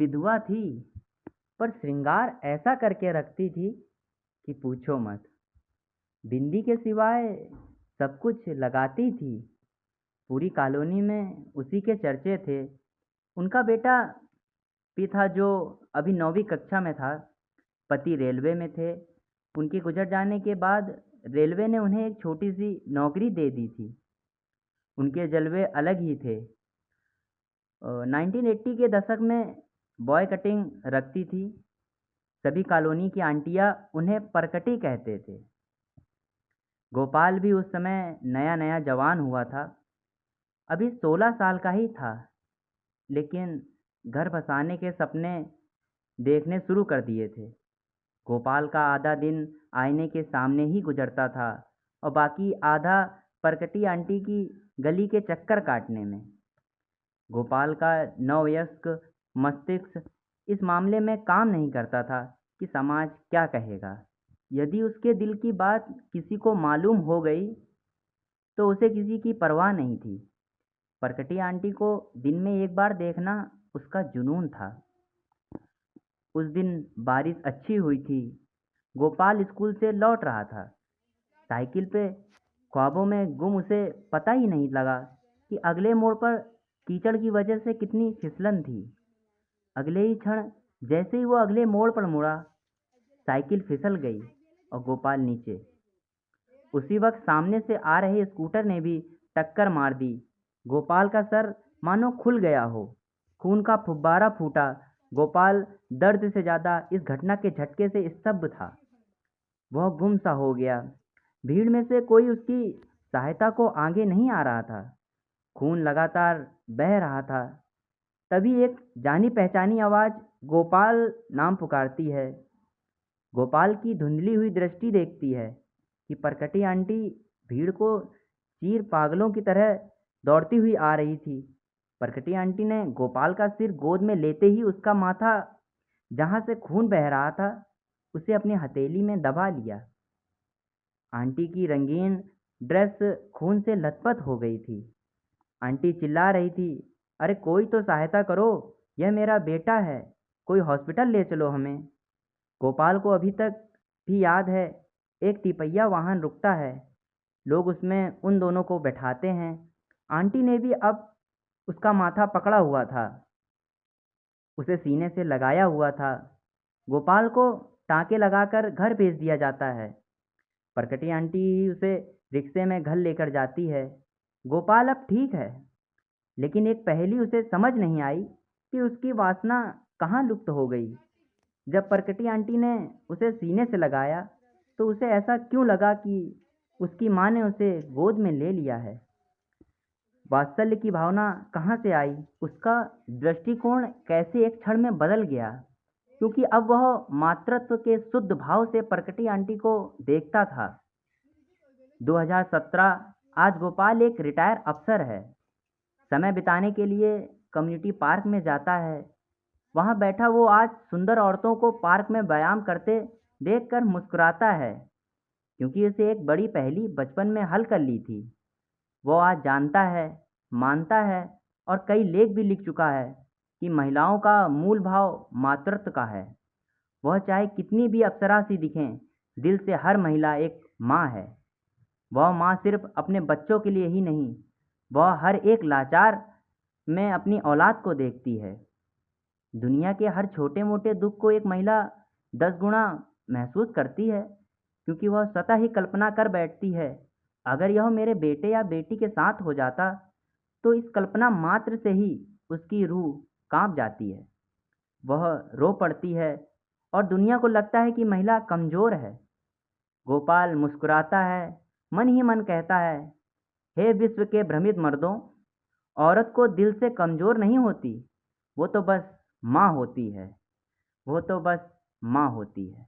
विधवा थी, पर श्रृंगार ऐसा करके रखती थी कि पूछो मत। बिंदी के सिवाय सब कुछ लगाती थी। पूरी कॉलोनी में उसी के चर्चे थे। उनका बेटा भी था जो अभी 9वीं कक्षा में था। पति रेलवे में थे। उनके गुजर जाने के बाद रेलवे ने उन्हें एक छोटी सी नौकरी दे दी थी। उनके जलवे अलग ही थे। 1980 के दशक में बॉय कटिंग रखती थी। सभी कॉलोनी की आंटियां उन्हें परकटी कहते थे। गोपाल भी उस समय नया नया जवान हुआ था। अभी 16 साल का ही था, लेकिन घर बसाने के सपने देखने शुरू कर दिए थे। गोपाल का आधा दिन आईने के सामने ही गुजरता था और बाकी आधा परकटी आंटी की गली के चक्कर काटने में। गोपाल का नववयस्क मस्तिष्क इस मामले में काम नहीं करता था कि समाज क्या कहेगा। यदि उसके दिल की बात किसी को मालूम हो गई तो उसे किसी की परवाह नहीं थी। परकटी आंटी को दिन में एक बार देखना उसका जुनून था। उस दिन बारिश अच्छी हुई थी। गोपाल स्कूल से लौट रहा था। साइकिल पे ख्वाबों में गुम उसे पता ही नहीं लगा कि अगले मोड़ पर कीचड़ की वजह से कितनी फिसलन थी। अगले ही क्षण जैसे ही वो अगले मोड़ पर मुड़ा, साइकिल फिसल गई और गोपाल नीचे। उसी वक्त सामने से आ रहे स्कूटर ने भी टक्कर मार दी। गोपाल का सर मानो खुल गया हो। खून का फुब्बारा फूटा। गोपाल दर्द से ज़्यादा इस घटना के झटके से स्तब्ध था। वह गुम सा हो गया। भीड़ में से कोई उसकी सहायता को आगे नहीं आ रहा था। खून लगातार बह रहा था। तभी एक जानी पहचानी आवाज़ गोपाल नाम पुकारती है। गोपाल की धुंधली हुई दृष्टि देखती है कि परकटी आंटी भीड़ को चीर पागलों की तरह दौड़ती हुई आ रही थी। परकटी आंटी ने गोपाल का सिर गोद में लेते ही उसका माथा, जहाँ से खून बह रहा था, उसे अपनी हथेली में दबा लिया। आंटी की रंगीन ड्रेस खून से लथपथ हो गई थी। आंटी चिल्ला रही थी, अरे कोई तो सहायता करो, यह मेरा बेटा है, कोई हॉस्पिटल ले चलो हमें। गोपाल को अभी तक भी याद है, एक तिपहिया वाहन रुकता है, लोग उसमें उन दोनों को बैठाते हैं। आंटी ने भी अब उसका माथा पकड़ा हुआ था, उसे सीने से लगाया हुआ था। गोपाल को टाँके लगाकर घर भेज दिया जाता है। परकटी आंटी ही उसे रिक्शे में घर लेकर जाती है। गोपाल अब ठीक है, लेकिन एक पहेली उसे समझ नहीं आई कि उसकी वासना कहाँ लुप्त हो गई। जब परकटी आंटी ने उसे सीने से लगाया तो उसे ऐसा क्यों लगा कि उसकी माँ ने उसे गोद में ले लिया है। वात्सल्य की भावना कहाँ से आई, उसका दृष्टिकोण कैसे एक क्षण में बदल गया, क्योंकि अब वह मातृत्व के शुद्ध भाव से परकटी आंटी को देखता था। 2017। आज गोपाल एक रिटायर अफसर है। समय बिताने के लिए कम्युनिटी पार्क में जाता है। वहाँ बैठा वो आज सुंदर औरतों को पार्क में व्यायाम करते देखकर मुस्कुराता है, क्योंकि उसे एक बड़ी पहेली बचपन में हल कर ली थी। वो आज जानता है, मानता है और कई लेख भी लिख चुका है कि महिलाओं का मूल भाव मातृत्व का है। वह चाहे कितनी भी अप्सरा सी दिखें, दिल से हर महिला एक माँ है। वह माँ सिर्फ अपने बच्चों के लिए ही नहीं, वह हर एक लाचार में अपनी औलाद को देखती है। दुनिया के हर छोटे मोटे दुख को एक महिला 10 गुना महसूस करती है, क्योंकि वह स्वतः ही कल्पना कर बैठती है, अगर यह मेरे बेटे या बेटी के साथ हो जाता, तो इस कल्पना मात्र से ही उसकी रूह कांप जाती है। वह रो पड़ती है और दुनिया को लगता है कि महिला कमज़ोर है। गोपाल मुस्कुराता है, मन ही मन कहता है, हे विश्व के भ्रमित मर्दों, औरत को दिल से कमज़ोर नहीं होती, वो तो बस माँ होती है। वो तो बस माँ होती है।